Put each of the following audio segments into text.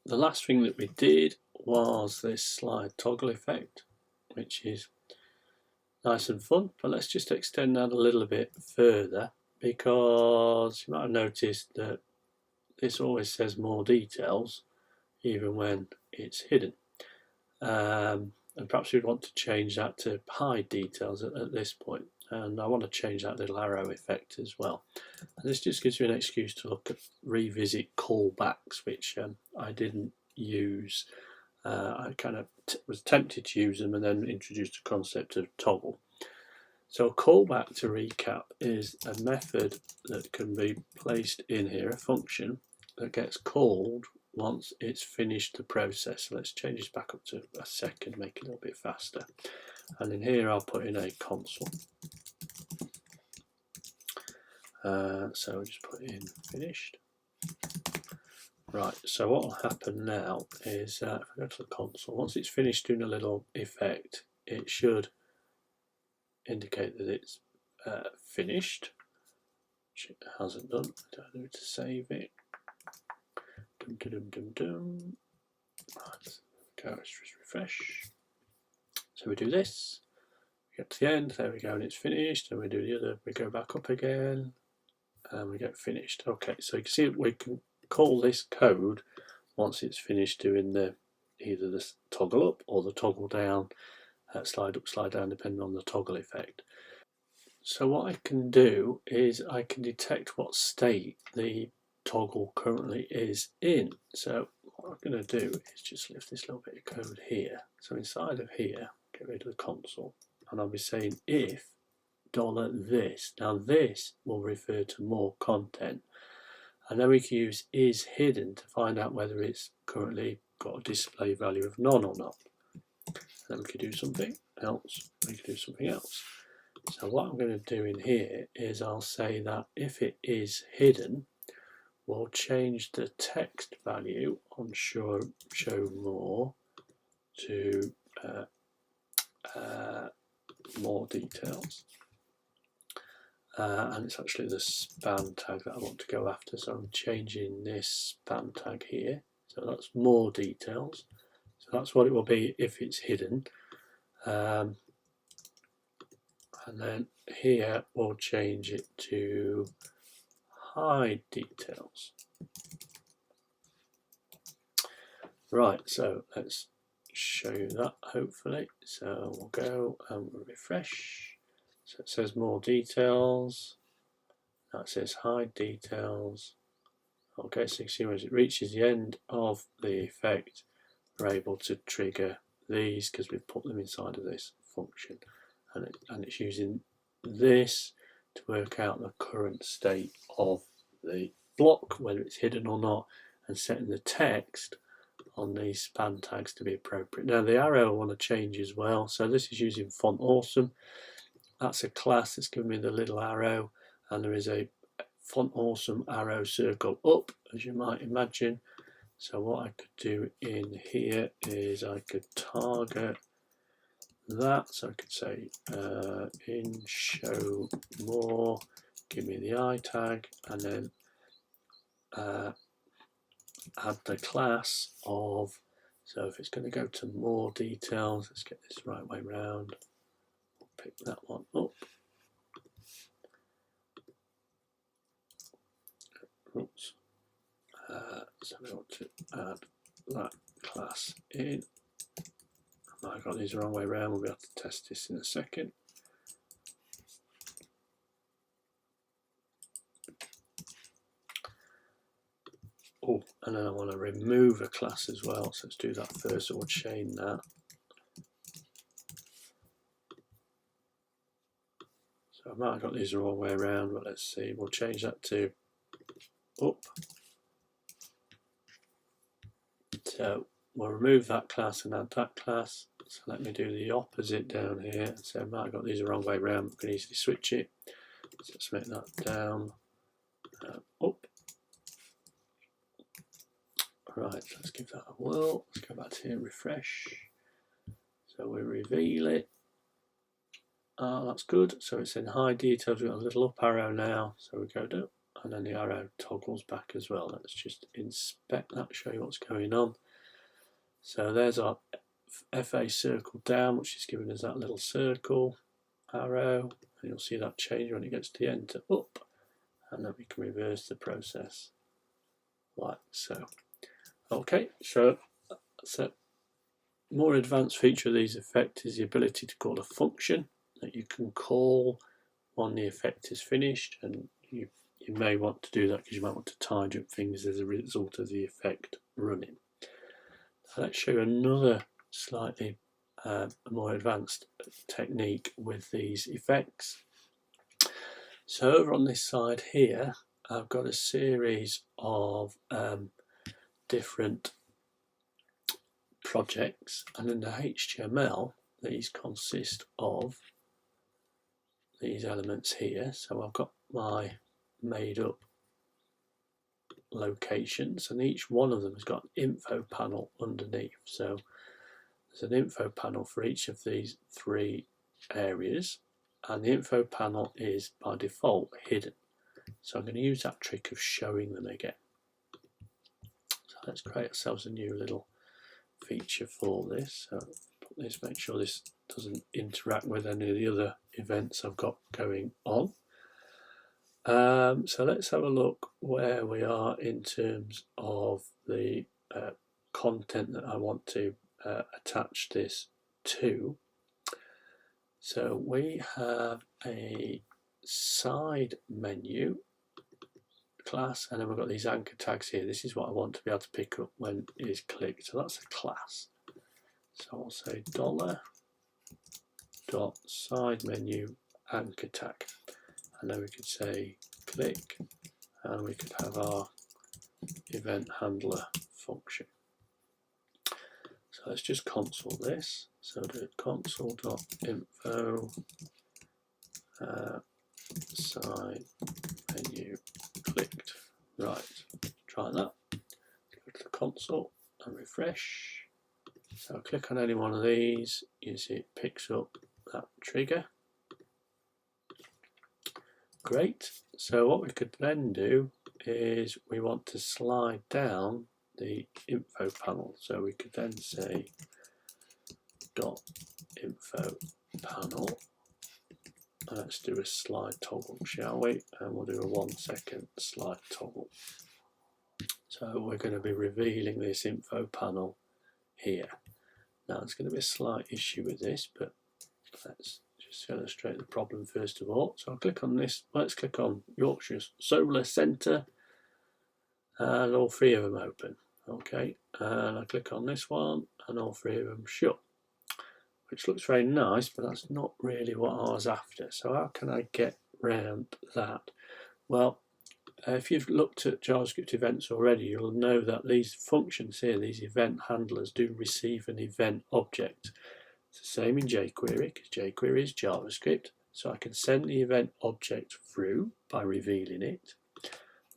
the last thing that we did was this slide toggle effect, which is nice and fun, but let's just extend that a little bit further, because you might have noticed that this always says more details even when it's hidden, and perhaps we'd want to change that to hide details at this point, and I want to change that little arrow effect as well. And this just gives me an excuse to revisit callbacks, which I didn't use. I kind of was tempted to use them and then introduced the concept of toggle. So a callback, to recap, is a method that can be placed in here, a function that gets called once it's finished the process. So let's change this back up to a second, make it a little bit faster. And in here I'll put in a console. So I'll just put in finished. Right, so what will happen now is if I go to the console, once it's finished doing a little effect, it should indicate that it's finished, which it hasn't done. I don't need to save it. Right, go, let's just refresh. So we do this, we get to the end, there we go, and it's finished, and we do the other, we go back up again, and we get finished. Okay, so you can see we can call this code once it's finished doing either the toggle up or the toggle down, slide up, slide down, depending on the toggle effect. So what I can do is I can detect what state the toggle currently is in. So what I'm going to do is just lift this little bit of code here. So inside of here, get rid of the console, and I'll be saying if $this. Now this will refer to more content, and then we can use is hidden to find out whether it's currently got a display value of none or not. And then we could do something else, we could do something else. So what I'm going to do in here is I'll say that if it is hidden, we'll change the text value on show more to more details. And it's actually the span tag that I want to go after, so I'm changing this span tag here, so that's more details. So that's what it will be if it's hidden. And then here we'll change it to hide details. Right, so let's show you that hopefully. So we'll go and we'll refresh. So it says more details. That says hide details. Okay, so you can see when it reaches the end of the effect, we're able to trigger these because we've put them inside of this function, and it's using this to work out the current state of the block, whether it's hidden or not, and setting the text on these span tags to be appropriate. Now the arrow I want to change as well, so this is using Font Awesome. That's a class that's giving me the little arrow, and there is a Font Awesome arrow circle up, as you might imagine. So what I could do in here is I could target that, so I could say in show more, give me the I tag, and then add the class of, so if it's going to go to more details, let's get this right way round, pick that one up. Oops. So we want to add that class in. I got these the wrong way around, we'll be able to test this in a second. Oh, and then I want to remove a class as well, so let's do that first, so we'll chain that. So I might have got these the wrong way around, but let's see, we'll change that to up. So we'll remove that class and add that class. So let me do the opposite down here. So I might have got these the wrong way around, we can easily switch it. So let's make that down, up. Right, let's give that a whirl. Let's go back to here, refresh. So we reveal it. That's good. So it's in high details. We've got a little up arrow now. So we go down, and then the arrow toggles back as well. Let's just inspect that, show you what's going on. So there's our FA circle down, which is giving us that little circle arrow, and you'll see that change when it gets to the end to up, and then we can reverse the process like so. Okay, so that's a more advanced feature of these effects is the ability to call a function that you can call when the effect is finished, and you may want to do that because you might want to tidy up things as a result of the effect running. So let's show you another slightly more advanced technique with these effects. So over on this side here, I've got a series of different projects, and in the HTML these consist of these elements here. So I've got my made up locations, and each one of them has got an info panel underneath. So there's an info panel for each of these three areas, and the info panel is by default hidden. So I'm going to use that trick of showing them again. So let's create ourselves a new little feature for this. So put this, make sure this doesn't interact with any of the other events I've got going on. So let's have a look where we are in terms of the content that I want to attach this to. So we have a side menu class, and then we've got these anchor tags here. This is what I want to be able to pick up when it is clicked. So that's a class. So I'll say $.side menu anchor tag, and then we could say click, and we could have our event handler function. So let's just console this. So do console.info side menu clicked. Right, try that. Go to the console and refresh. So click on any one of these, you see it picks up that trigger. Great. So what we could then do is we want to slide down the info panel. So we could then say .info panel. Let's do a slide toggle, shall we? And we'll do a 1 second slide toggle. So we're going to be revealing this info panel here. Now there's going to be a slight issue with this, but let's just illustrate the problem first of all. So I'll click on this. Let's click on Yorkshire Solar Centre, and all three of them open. Okay, and I click on this one, and all three of them shut, which looks very nice, but that's not really what I was after. So how can I get around that? Well, if you've looked at JavaScript events already, you'll know that these functions here, these event handlers, do receive an event object. It's the same in jQuery, because jQuery is JavaScript. So I can send the event object through by revealing it.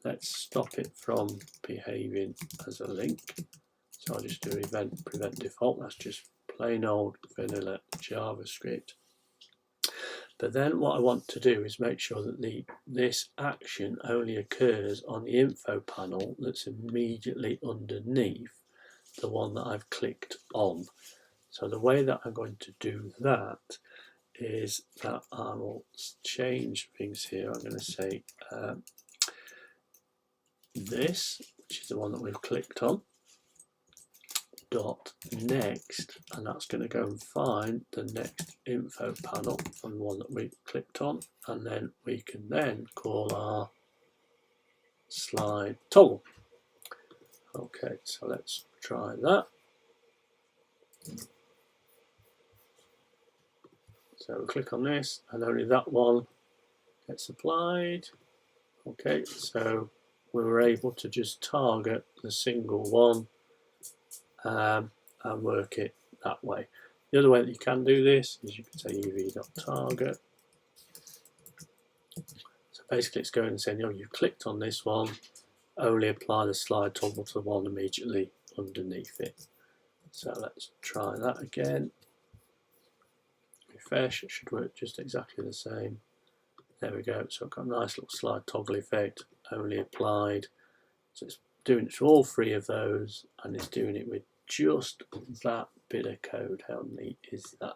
Let's stop it from behaving as a link. So I'll just do event prevent default. That's just plain old vanilla JavaScript. But then what I want to do is make sure that this action only occurs on the info panel that's immediately underneath the one that I've clicked on. So the way that I'm going to do that is that I will change things here. I'm going to say this, which is the one that we've clicked on, dot next, and that's going to go and find the next info panel from the one that we clicked on, and then we can then call our slide toggle. Okay, so let's try that. So we click on this, and only that one gets applied. Okay, so we were able to just target the single one and work it that way. The other way that you can do this is you can say uv.target. So basically it's going and saying, oh, you clicked on this one, only apply the slide toggle to the one immediately underneath it. So let's try that again. Refresh, it should work just exactly the same. There we go, so I've got a nice little slide toggle effect, only applied. So it's doing it for all three of those, and it's doing it with just that bit of code. How neat is that?